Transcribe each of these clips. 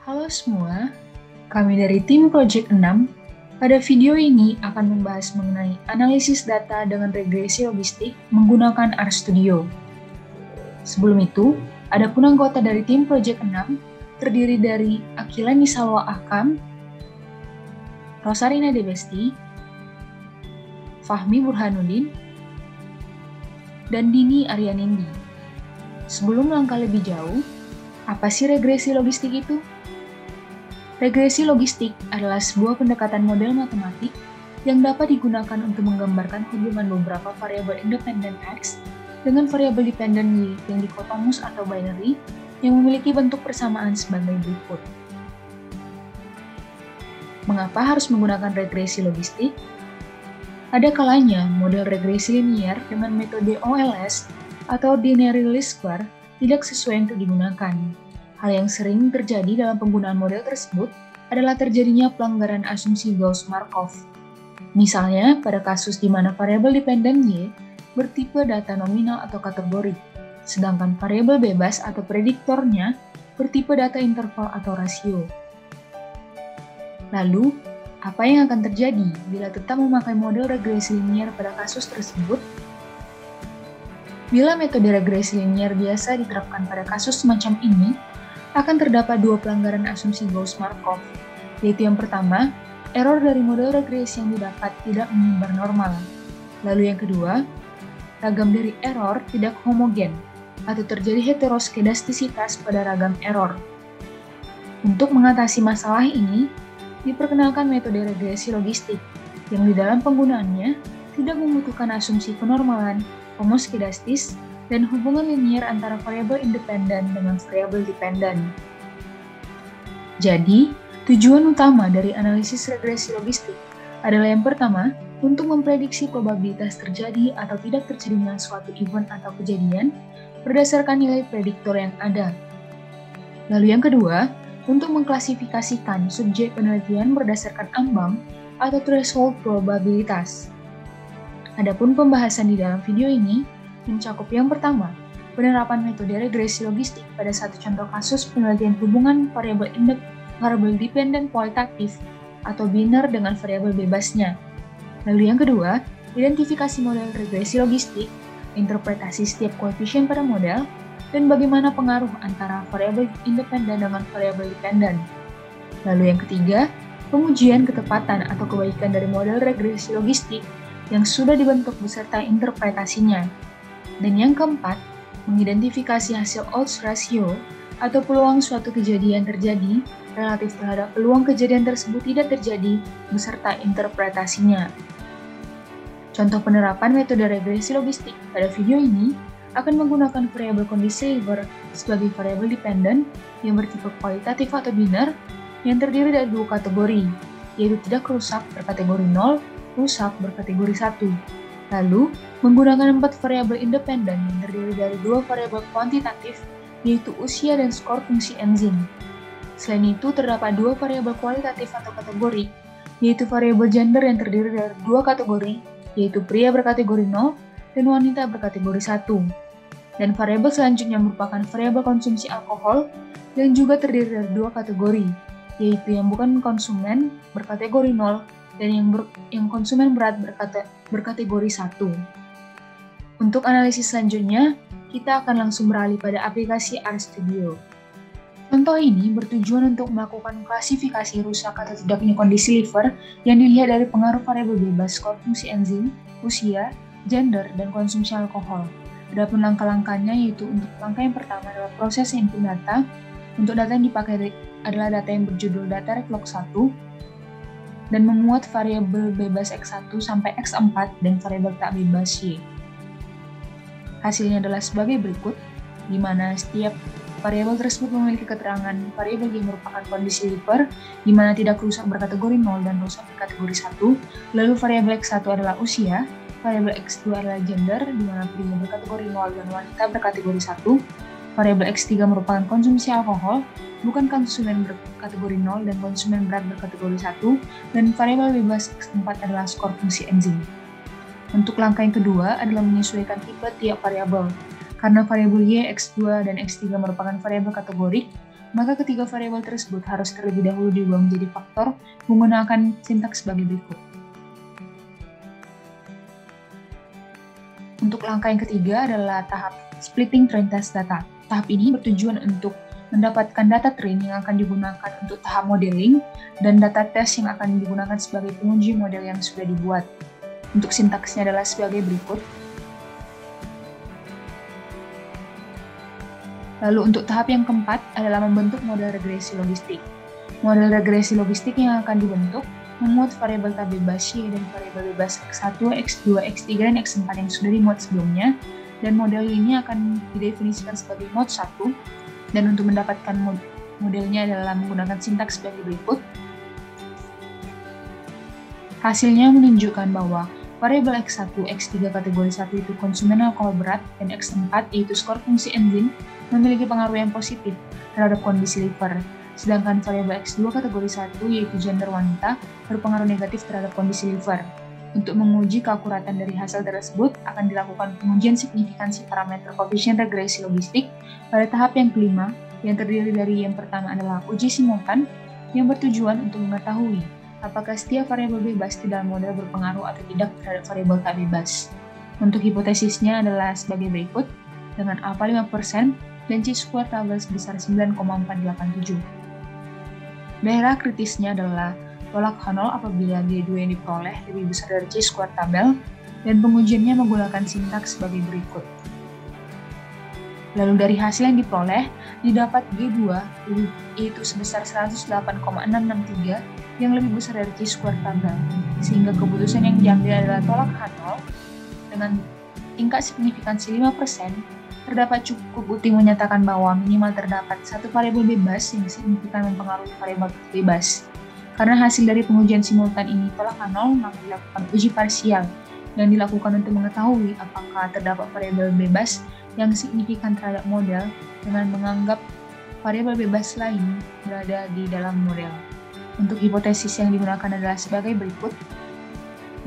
Halo semua, kami dari tim Project 6. Pada video ini akan membahas mengenai analisis data dengan regresi logistik menggunakan RStudio. Sebelum itu, ada pun anggota dari tim Project 6 terdiri dari Akila Nisalwa Akam, Rosarina Debesti, Fahmi Burhanuddin, dan Dini Aryanindi. Sebelum melangkah lebih jauh, apa sih regresi logistik itu? Regresi logistik adalah sebuah pendekatan model matematik yang dapat digunakan untuk menggambarkan hubungan beberapa variabel independen X dengan variabel dependen Y yang dikotomus atau binary yang memiliki bentuk persamaan sebagai berikut. Mengapa harus menggunakan regresi logistik? Ada kalanya model regresi linier dengan metode OLS atau ordinary least square tidak sesuai untuk digunakan. Hal yang sering terjadi dalam penggunaan model tersebut adalah terjadinya pelanggaran asumsi Gauss-Markov. Misalnya, pada kasus di mana variabel dependen Y bertipe data nominal atau kategori, sedangkan variabel bebas atau prediktornya bertipe data interval atau rasio. Lalu, apa yang akan terjadi bila tetap memakai model regresi linier pada kasus tersebut? Bila metode regresi linier biasa diterapkan pada kasus semacam ini, akan terdapat dua pelanggaran asumsi Gauss-Markov, yaitu yang pertama, error dari model regresi yang didapat tidak menyebar normal. Lalu yang kedua, ragam dari error tidak homogen, atau terjadi heteroskedastisitas pada ragam error. Untuk mengatasi masalah ini, diperkenalkan metode regresi logistik, yang di dalam penggunaannya tidak membutuhkan asumsi kenormalan, homoskedastis, dan hubungan linier antara variabel independen dengan variabel dependen. Jadi, tujuan utama dari analisis regresi logistik adalah yang pertama, untuk memprediksi probabilitas terjadi atau tidak terjadinya suatu event atau kejadian berdasarkan nilai prediktor yang ada. Lalu yang kedua, untuk mengklasifikasikan subjek penelitian berdasarkan ambang atau threshold probabilitas. Adapun pembahasan di dalam video ini mencakup yang pertama, penerapan metode regresi logistik pada satu contoh kasus penelitian hubungan variabel dependen kualitatif atau biner dengan variabel bebasnya. Lalu yang kedua, identifikasi model regresi logistik, interpretasi setiap koefisien pada model, dan bagaimana pengaruh antara variabel independen dengan variabel dependen. Lalu yang ketiga, pengujian ketepatan atau kebaikan dari model regresi logistik yang sudah dibentuk beserta interpretasinya. Dan yang keempat, mengidentifikasi hasil odds ratio atau peluang suatu kejadian terjadi relatif terhadap peluang kejadian tersebut tidak terjadi beserta interpretasinya. Contoh penerapan metode regresi logistik pada video ini akan menggunakan variabel kondisi Lever sebagai variabel dependen yang bertipe kualitatif atau biner yang terdiri dari dua kategori, yaitu tidak rusak berkategori 0, rusak berkategori 1. Lalu, menggunakan 4 variabel independen yang terdiri dari dua variabel kuantitatif, yaitu usia dan skor fungsi enzim. Selain itu, terdapat dua variabel kualitatif atau kategori, yaitu variabel gender yang terdiri dari dua kategori, yaitu pria berkategori 0 dan wanita berkategori 1. Dan variabel selanjutnya merupakan variabel konsumsi alkohol yang juga terdiri dari dua kategori, yaitu yang bukan konsumen berkategori 0 dan yang konsumen berat berkategori 1. Untuk analisis selanjutnya, kita akan langsung beralih pada aplikasi RStudio. Contoh ini bertujuan untuk melakukan klasifikasi rusak atau tidaknya kondisi liver yang dilihat dari pengaruh variabel bebas, skor fungsi enzim, usia, gender, dan konsumsi alkohol. Adapun langkah-langkahnya yaitu untuk langkah yang pertama adalah proses input data. Untuk data yang dipakai adalah data yang berjudul data reflog 1, dan memuat variabel bebas X1 sampai X4 dan variabel tak bebas Y. Hasilnya adalah sebagai berikut, di mana setiap variabel tersebut memiliki keterangan variabel yang merupakan kondisi liver, di mana tidak rusak berkategori 0 dan rusak berkategori 1, lalu variabel X1 adalah usia, variabel X2 adalah gender, di mana pria berkategori 0 dan wanita berkategori 1, variabel X3 merupakan konsumsi alkohol, bukan konsumen berkategori 0 dan konsumen berat berkategori 1, dan variabel bebas X4 adalah skor fungsi enzim. Untuk langkah yang kedua adalah menyesuaikan tipe tiap variabel. Karena variabel Y, X2, dan X3 merupakan variabel kategorik, maka ketiga variabel tersebut harus terlebih dahulu diubah menjadi faktor menggunakan sintaks sebagai berikut. Untuk langkah yang ketiga adalah tahap splitting train test data. Tahap ini bertujuan untuk mendapatkan data train yang akan digunakan untuk tahap modeling dan data test yang akan digunakan sebagai penguji model yang sudah dibuat. Untuk sintaksnya adalah sebagai berikut. Lalu untuk tahap yang keempat adalah membentuk model regresi logistik. Model regresi logistik yang akan dibentuk memuat variabel tab bebas Y dan variabel bebas X1, X2, X3, dan X4 yang sudah dimuat sebelumnya, dan model ini akan didefinisikan sebagai mode 1, dan untuk mendapatkan modelnya adalah menggunakan sintaks sebagai berikut. Hasilnya menunjukkan bahwa variabel X1, X3 kategori 1 itu konsumen alkohol berat, dan X4 yaitu skor fungsi enzim memiliki pengaruh yang positif terhadap kondisi liver. Sedangkan variabel X2 kategori 1 yaitu gender wanita berpengaruh negatif terhadap kondisi liver. Untuk menguji keakuratan dari hasil tersebut akan dilakukan pengujian signifikansi parameter koefisien regresi logistik pada tahap yang kelima, yang terdiri dari yang pertama adalah uji simultan yang bertujuan untuk mengetahui apakah setiap variabel bebas di dalam model berpengaruh atau tidak terhadap variabel tak bebas. Untuk hipotesisnya adalah sebagai berikut, dengan alpha 5% dan chi-square tabel sebesar 9,487. Daerah kritisnya adalah tolak H0 apabila G2 yang diperoleh lebih besar dari chi-square tabel, dan pengujiannya menggunakan sintaks sebagai berikut. Lalu dari hasil yang diperoleh, didapat G2 yaitu sebesar 108,663 yang lebih besar dari chi-square tabel, sehingga keputusan yang diambil adalah tolak H0 dengan tingkat signifikansi 5%, terdapat cukup bukti menyatakan bahwa minimal terdapat satu variabel bebas yang signifikan mempengaruhi variabel bebas. Karena hasil dari pengujian simultan ini tolak H0, maka dilakukan uji parsial yang dilakukan untuk mengetahui apakah terdapat variabel bebas yang signifikan terhadap model dengan menganggap variabel bebas lain berada di dalam model. Untuk hipotesis yang digunakan adalah sebagai berikut,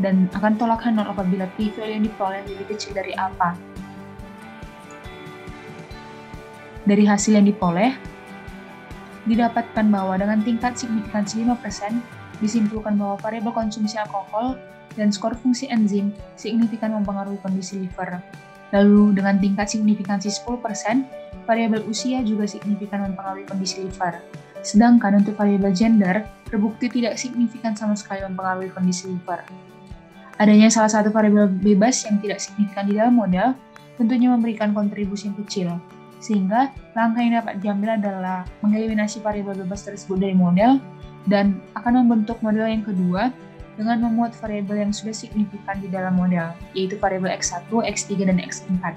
dan akan tolak H0 apabila p-value yang diperoleh lebih kecil dari alpha. Dari hasil yang diperoleh, didapatkan bahwa dengan tingkat signifikansi 5%, disimpulkan bahwa variabel konsumsi alkohol dan skor fungsi enzim signifikan mempengaruhi kondisi liver. Lalu dengan tingkat signifikansi 10%, variabel usia juga signifikan mempengaruhi kondisi liver. Sedangkan untuk variabel gender, terbukti tidak signifikan sama sekali mempengaruhi kondisi liver. Adanya salah satu variabel bebas yang tidak signifikan di dalam model tentunya memberikan kontribusi yang kecil, sehingga langkah yang dapat diambil adalah mengeliminasi variabel bebas tersebut dari model dan akan membentuk model yang kedua dengan memuat variabel yang sudah signifikan di dalam model, yaitu variabel X1, X3, dan X4.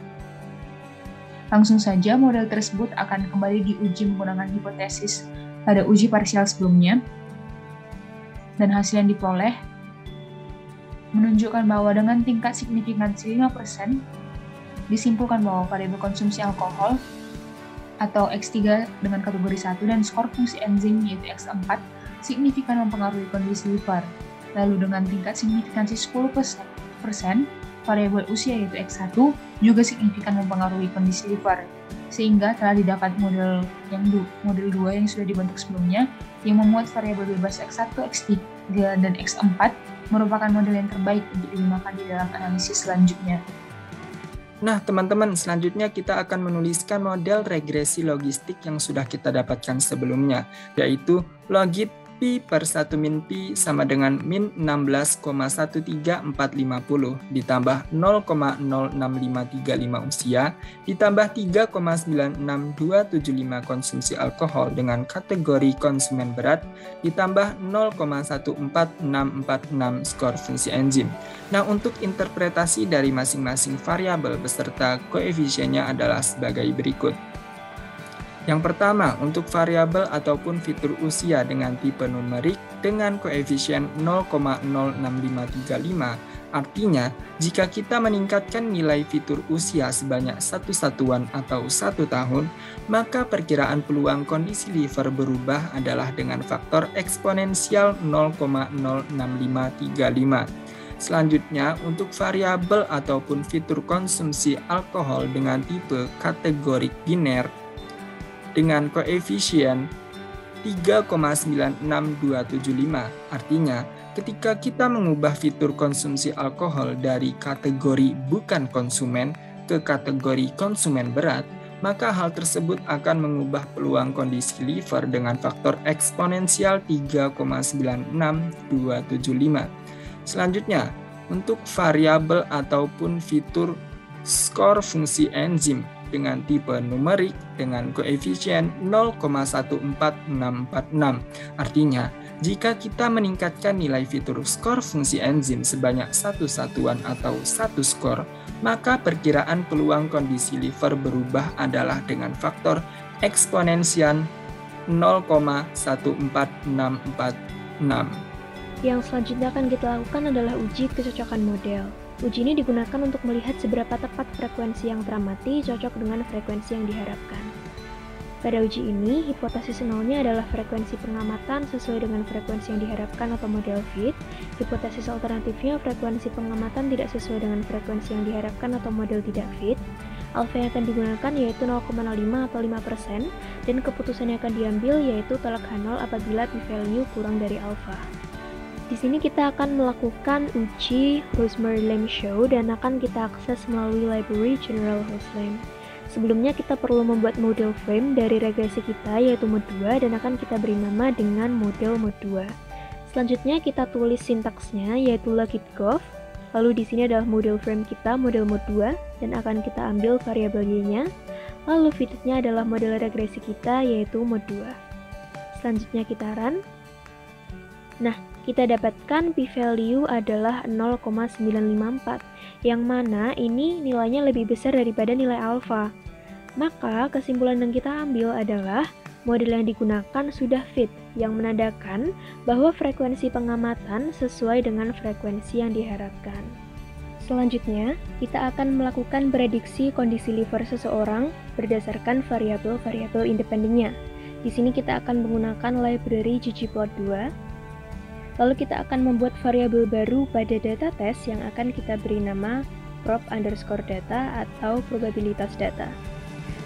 Langsung saja model tersebut akan kembali diuji menggunakan hipotesis pada uji parsial sebelumnya, dan hasil yang diperoleh menunjukkan bahwa dengan tingkat signifikansi 5%, disimpulkan bahwa variabel konsumsi alkohol atau X3 dengan kategori 1 dan skor fungsi enzim yaitu X4 signifikan mempengaruhi kondisi liver. Lalu dengan tingkat signifikansi 10%, variabel usia yaitu X1 juga signifikan mempengaruhi kondisi liver, sehingga telah didapat model 2 yang sudah dibentuk sebelumnya yang memuat variabel bebas X1, X3, dan X4 merupakan model yang terbaik untuk digunakan di dalam analisis selanjutnya. Nah, teman-teman, selanjutnya kita akan menuliskan model regresi logistik yang sudah kita dapatkan sebelumnya, yaitu logit Pi per 1 min Pi sama dengan min 16,13450 ditambah 0,06535 usia ditambah 3,96275 konsumsi alkohol dengan kategori konsumen berat ditambah 0,14646 skor fungsi enzim. Nah, untuk interpretasi dari masing-masing variabel beserta koefisiennya adalah sebagai berikut. Yang pertama, untuk variabel ataupun fitur usia dengan tipe numerik dengan koefisien 0,06535, artinya jika kita meningkatkan nilai fitur usia sebanyak 1 satuan atau 1 tahun, maka perkiraan peluang kondisi liver berubah adalah dengan faktor eksponensial 0,06535. Selanjutnya, untuk variabel ataupun fitur konsumsi alkohol dengan tipe kategorik biner, dengan koefisien 3,96275. Artinya, ketika kita mengubah fitur konsumsi alkohol dari kategori bukan konsumen ke kategori konsumen berat, maka hal tersebut akan mengubah peluang kondisi liver dengan faktor eksponensial 3,96275. Selanjutnya, untuk variabel ataupun fitur skor fungsi enzim dengan tipe numerik dengan koefisien 0,14646. Artinya, jika kita meningkatkan nilai fitur skor fungsi enzim sebanyak 1 satuan atau 1 skor, maka perkiraan peluang kondisi liver berubah adalah dengan faktor eksponensial 0,14646. Yang selanjutnya akan kita lakukan adalah uji kecocokan model. Uji ini digunakan untuk melihat seberapa tepat frekuensi yang teramati cocok dengan frekuensi yang diharapkan. Pada uji ini, hipotesis nolnya adalah frekuensi pengamatan sesuai dengan frekuensi yang diharapkan atau model fit. Hipotesis alternatifnya frekuensi pengamatan tidak sesuai dengan frekuensi yang diharapkan atau model tidak fit. Alfa yang akan digunakan yaitu 0,05 atau 5%, dan keputusan yang akan diambil yaitu tolak H0 apabila p-value kurang dari alfa. Di sini kita akan melakukan uji Hosmer-Lemeshow dan akan kita akses melalui library General Hoslem. Sebelumnya kita perlu membuat model frame dari regresi kita yaitu mode 2 dan akan kita beri nama dengan model mode 2. Selanjutnya kita tulis sintaksnya yaitu logit_gov. Lalu di sini adalah model frame kita model mode 2 dan akan kita ambil variabel y-nya. Lalu fitnya adalah model regresi kita yaitu mode 2. Selanjutnya kita run. Nah, kita dapatkan p-value adalah 0,954, yang mana ini nilainya lebih besar daripada nilai alfa. Maka kesimpulan yang kita ambil adalah model yang digunakan sudah fit, yang menandakan bahwa frekuensi pengamatan sesuai dengan frekuensi yang diharapkan. Selanjutnya, kita akan melakukan prediksi kondisi liver seseorang berdasarkan variabel-variabel independennya. Di sini kita akan menggunakan library ggplot2. Lalu kita akan membuat variabel baru pada data test yang akan kita beri nama prop_data atau probabilitas data.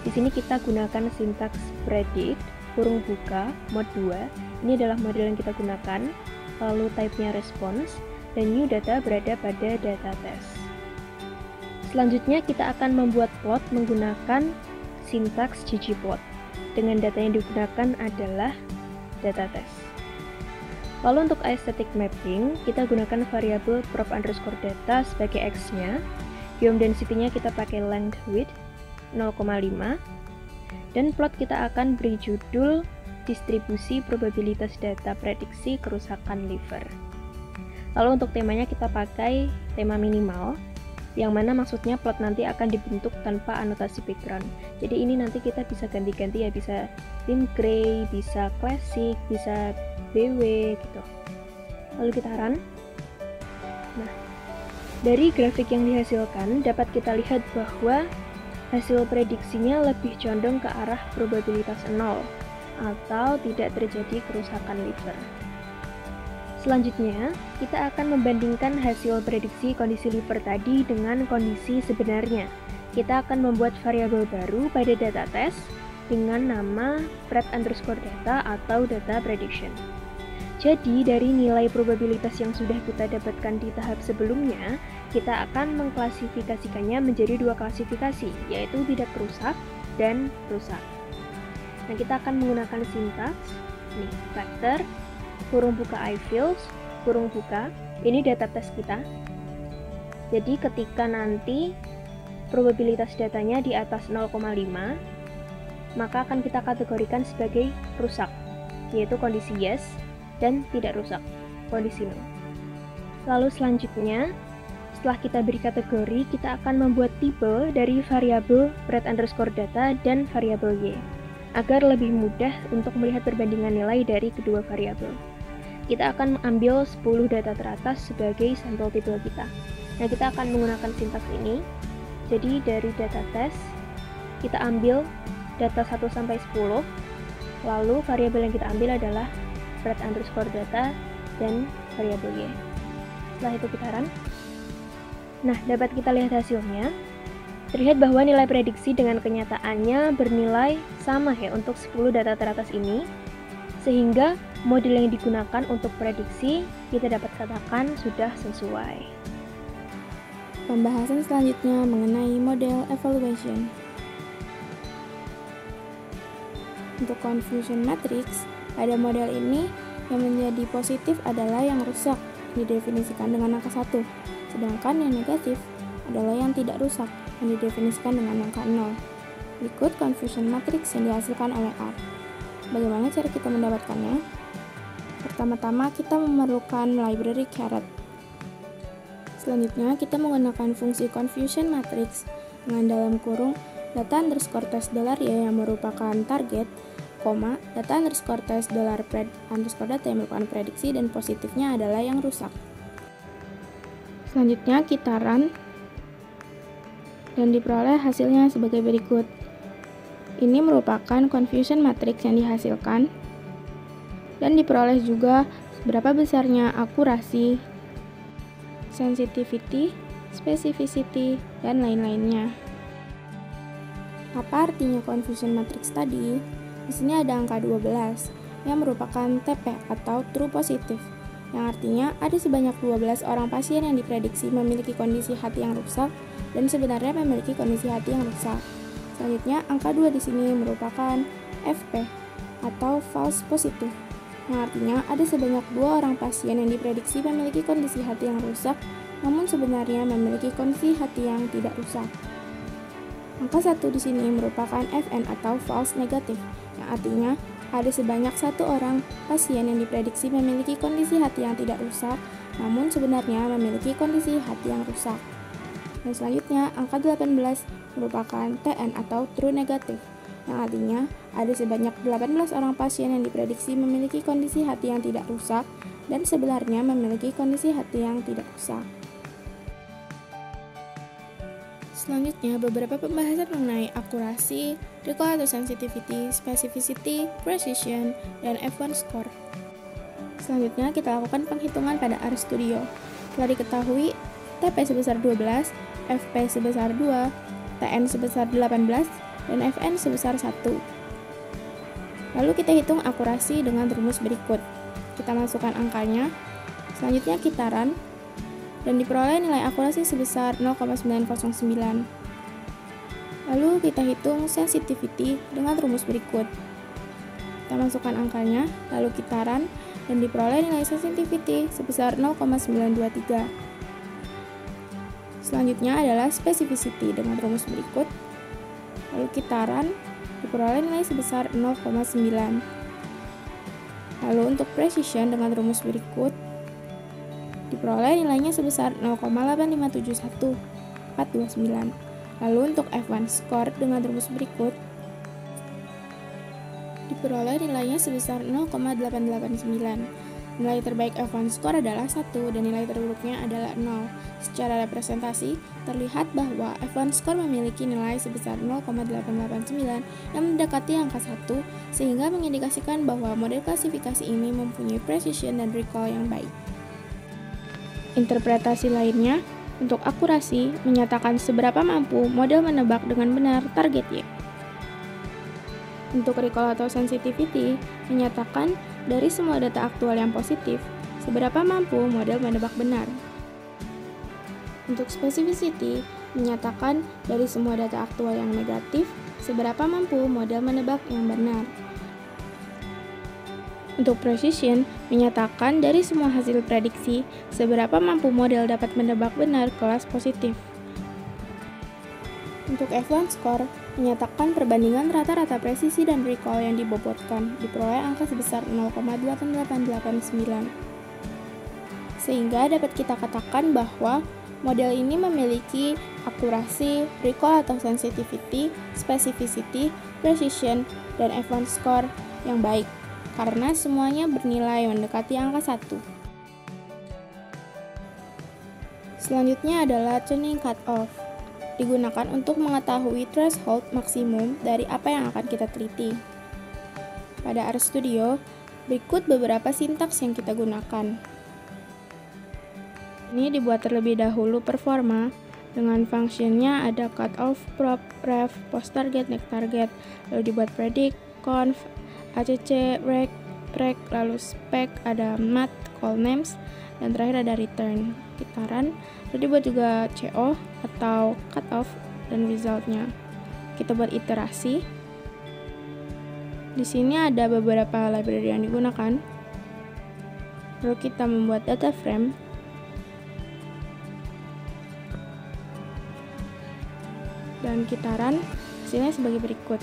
Di sini kita gunakan sintaks predict, kurung buka, mode 2. Ini adalah model yang kita gunakan. Lalu type-nya response, dan new data berada pada data test. Selanjutnya kita akan membuat plot menggunakan sintaks ggplot. Dengan data yang digunakan adalah data test. Lalu untuk aesthetic mapping, kita gunakan variabel prop_data sebagai x-nya. Geom density-nya kita pakai length width 0,5. Dan plot kita akan beri judul distribusi probabilitas data prediksi kerusakan liver. Lalu untuk temanya kita pakai tema minimal, yang mana maksudnya plot nanti akan dibentuk tanpa anotasi background. Jadi ini nanti kita bisa ganti-ganti ya, bisa thin gray, bisa classic, bisa BW gitu. Lalu kita run. Nah, dari grafik yang dihasilkan dapat kita lihat bahwa hasil prediksinya lebih condong ke arah probabilitas 0 atau tidak terjadi kerusakan liver. Selanjutnya, kita akan membandingkan hasil prediksi kondisi liver tadi dengan kondisi sebenarnya. Kita akan membuat variabel baru pada data test dengan nama pred_data atau data prediction. Jadi, dari nilai probabilitas yang sudah kita dapatkan di tahap sebelumnya, kita akan mengklasifikasikannya menjadi dua klasifikasi, yaitu tidak rusak dan rusak. Nah, kita akan menggunakan sintaks, nih, vector, kurung buka ifills, kurung buka, ini data test kita. Jadi, ketika nanti probabilitas datanya di atas 0,5, maka akan kita kategorikan sebagai rusak, yaitu kondisi yes, dan tidak rusak, kondisi no. Lalu selanjutnya, setelah kita beri kategori, kita akan membuat tipe dari variabel pred_data dan variabel y, agar lebih mudah untuk melihat perbandingan nilai dari kedua variabel. Kita akan ambil 10 data teratas sebagai sampel tipe kita. Nah, kita akan menggunakan sintaks ini. Jadi dari data test, kita ambil data 1-10, lalu variabel yang kita ambil adalah pred_data dan variabel y. Setelah itu kita run. Nah, dapat kita lihat hasilnya. Terlihat bahwa nilai prediksi dengan kenyataannya bernilai sama ya untuk 10 data teratas ini, sehingga model yang digunakan untuk prediksi kita dapat katakan sudah sesuai. Pembahasan selanjutnya mengenai model evaluation. Untuk confusion matrix, pada model ini yang menjadi positif adalah yang rusak, didefinisikan dengan angka 1, sedangkan yang negatif adalah yang tidak rusak, yang didefinisikan dengan angka 0. Berikut confusion matrix yang dihasilkan oleh R. Bagaimana cara kita mendapatkannya? Pertama-tama kita memerlukan library caret. Selanjutnya kita menggunakan fungsi confusion matrix dengan dalam kurung data underscore test $y yang merupakan target, data underscore test underscore data yang merupakan prediksi dan positifnya adalah yang rusak. Selanjutnya kita run dan diperoleh hasilnya sebagai berikut. Ini merupakan confusion matrix yang dihasilkan dan diperoleh juga seberapa besarnya akurasi, sensitivity, specificity, dan lain-lainnya. Apa artinya confusion matrix tadi? Di sini ada angka 12 yang merupakan TP atau true positive, yang artinya ada sebanyak 12 orang pasien yang diprediksi memiliki kondisi hati yang rusak dan sebenarnya memiliki kondisi hati yang rusak. Selanjutnya, angka 2 di sini merupakan FP atau false positive, yang artinya ada sebanyak 2 orang pasien yang diprediksi memiliki kondisi hati yang rusak, namun sebenarnya memiliki kondisi hati yang tidak rusak. Angka 1 di sini merupakan FN atau false negative, yang artinya ada sebanyak 1 orang pasien yang diprediksi memiliki kondisi hati yang tidak rusak, namun sebenarnya memiliki kondisi hati yang rusak. Dan selanjutnya, angka 18 merupakan TN atau true negative, yang artinya ada sebanyak 18 orang pasien yang diprediksi memiliki kondisi hati yang tidak rusak dan sebenarnya memiliki kondisi hati yang tidak rusak. Selanjutnya, beberapa pembahasan mengenai akurasi, recall atau sensitivity, specificity, precision, dan F1 score. Selanjutnya, kita lakukan penghitungan pada RStudio. Telah diketahui TP sebesar 12, FP sebesar 2, TN sebesar 18, dan FN sebesar 1. Lalu kita hitung akurasi dengan rumus berikut. Kita masukkan angkanya, selanjutnya kita run, dan diperoleh nilai akurasi sebesar 0,909. Lalu kita hitung sensitivity dengan rumus berikut. Kita masukkan angkanya, lalu kita run, dan diperoleh nilai sensitivity sebesar 0,923. Selanjutnya adalah specificity dengan rumus berikut. Lalu kita run, diperoleh nilai sebesar 0,9. Lalu untuk precision dengan rumus berikut, diperoleh nilainya sebesar 0,8571429. Lalu untuk F1 score dengan rumus berikut, diperoleh nilainya sebesar 0,889. Nilai terbaik F1 score adalah 1 dan nilai terburuknya adalah 0. Secara representasi, terlihat bahwa F1 score memiliki nilai sebesar 0,889 yang mendekati angka 1, sehingga mengindikasikan bahwa model klasifikasi ini mempunyai precision dan recall yang baik. Interpretasi lainnya, untuk akurasi, menyatakan seberapa mampu model menebak dengan benar target Y. Untuk recall atau sensitivity, menyatakan dari semua data aktual yang positif, seberapa mampu model menebak benar. Untuk specificity, menyatakan dari semua data aktual yang negatif, seberapa mampu model menebak yang benar. Untuk precision, menyatakan dari semua hasil prediksi, seberapa mampu model dapat menebak benar kelas positif. Untuk F1 score, menyatakan perbandingan rata-rata presisi dan recall yang dibobotkan, diperoleh angka sebesar 0,8889. Sehingga dapat kita katakan bahwa model ini memiliki akurasi, recall atau sensitivity, specificity, precision, dan F1 score yang baik, karena semuanya bernilai mendekati angka 1. Selanjutnya adalah tuning cutoff, digunakan untuk mengetahui threshold maksimum dari apa yang akan kita teliti. Pada RStudio, berikut beberapa sintaks yang kita gunakan. Ini dibuat terlebih dahulu performa, Dengan functionnya ada cutoff, prop, ref, post target, next target, lalu dibuat predict, conf, acc, rec, preg, lalu spec, ada mat, call names, dan terakhir ada return, kita run, lalu dibuat juga co atau cutoff dan resultnya. Kita buat iterasi. Di sini ada beberapa library yang digunakan. Lalu kita membuat data frame. Dan kita run, hasilnya sebagai berikut.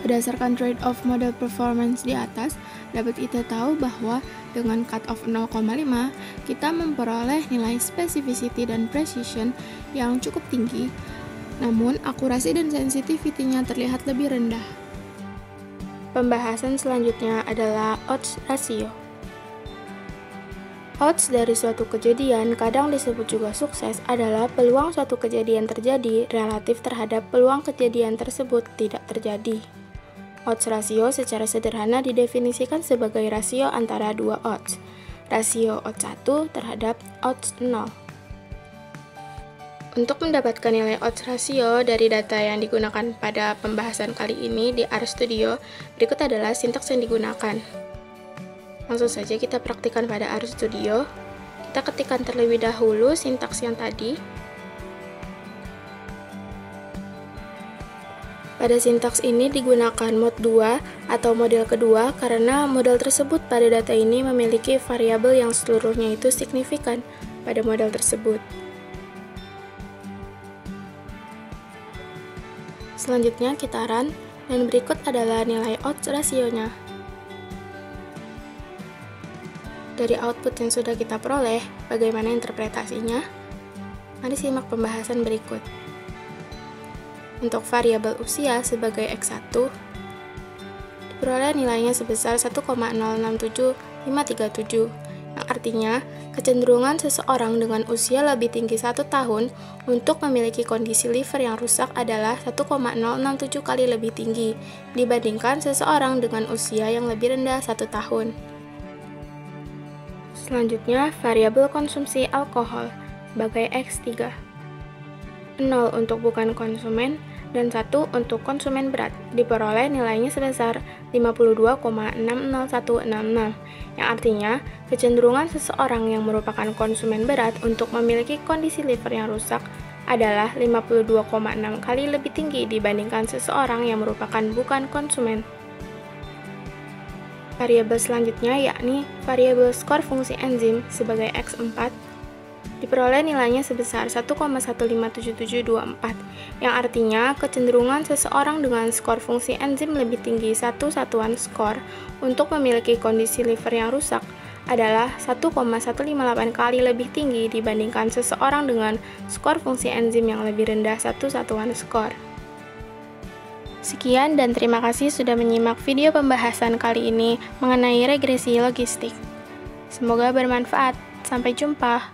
Berdasarkan trade-off model performance di atas, dapat kita tahu bahwa dengan cutoff 0,5, kita memperoleh nilai specificity dan precision yang cukup tinggi, namun akurasi dan sensitivity-nya terlihat lebih rendah. Pembahasan selanjutnya adalah odds ratio. Odds dari suatu kejadian, kadang disebut juga sukses, adalah peluang suatu kejadian terjadi relatif terhadap peluang kejadian tersebut tidak terjadi. Odds ratio secara sederhana didefinisikan sebagai rasio antara dua odds. Rasio odds 1 terhadap odds 0. Untuk mendapatkan nilai odds ratio dari data yang digunakan pada pembahasan kali ini di RStudio, berikut adalah sintaks yang digunakan. Langsung saja kita praktikkan pada RStudio. Kita ketikkan terlebih dahulu sintaks yang tadi. Pada sintaks ini digunakan mode 2 atau model kedua karena model tersebut pada data ini memiliki variabel yang seluruhnya itu signifikan pada model tersebut. Selanjutnya kita run, dan berikut adalah nilai odds rasionya. Dari output yang sudah kita peroleh, bagaimana interpretasinya? Mari simak pembahasan berikut. Untuk variabel usia sebagai X1, diperoleh nilainya sebesar 1,067537, yang artinya kecenderungan seseorang dengan usia lebih tinggi 1 tahun untuk memiliki kondisi liver yang rusak adalah 1,067 kali lebih tinggi dibandingkan seseorang dengan usia yang lebih rendah 1 tahun. Selanjutnya, variabel konsumsi alkohol sebagai X3. 0 untuk bukan konsumen dan 1 untuk konsumen berat. Diperoleh nilainya sebesar 52,60166, yang artinya kecenderungan seseorang yang merupakan konsumen berat untuk memiliki kondisi liver yang rusak adalah 52,6 kali lebih tinggi dibandingkan seseorang yang merupakan bukan konsumen. Variabel selanjutnya yakni variabel skor fungsi enzim sebagai X4 diperoleh nilainya sebesar 1,157724, yang artinya kecenderungan seseorang dengan skor fungsi enzim lebih tinggi 1 satuan skor untuk memiliki kondisi liver yang rusak adalah 1,158 kali lebih tinggi dibandingkan seseorang dengan skor fungsi enzim yang lebih rendah 1 satuan skor. Sekian dan terima kasih sudah menyimak video pembahasan kali ini mengenai regresi logistik. Semoga bermanfaat. Sampai jumpa.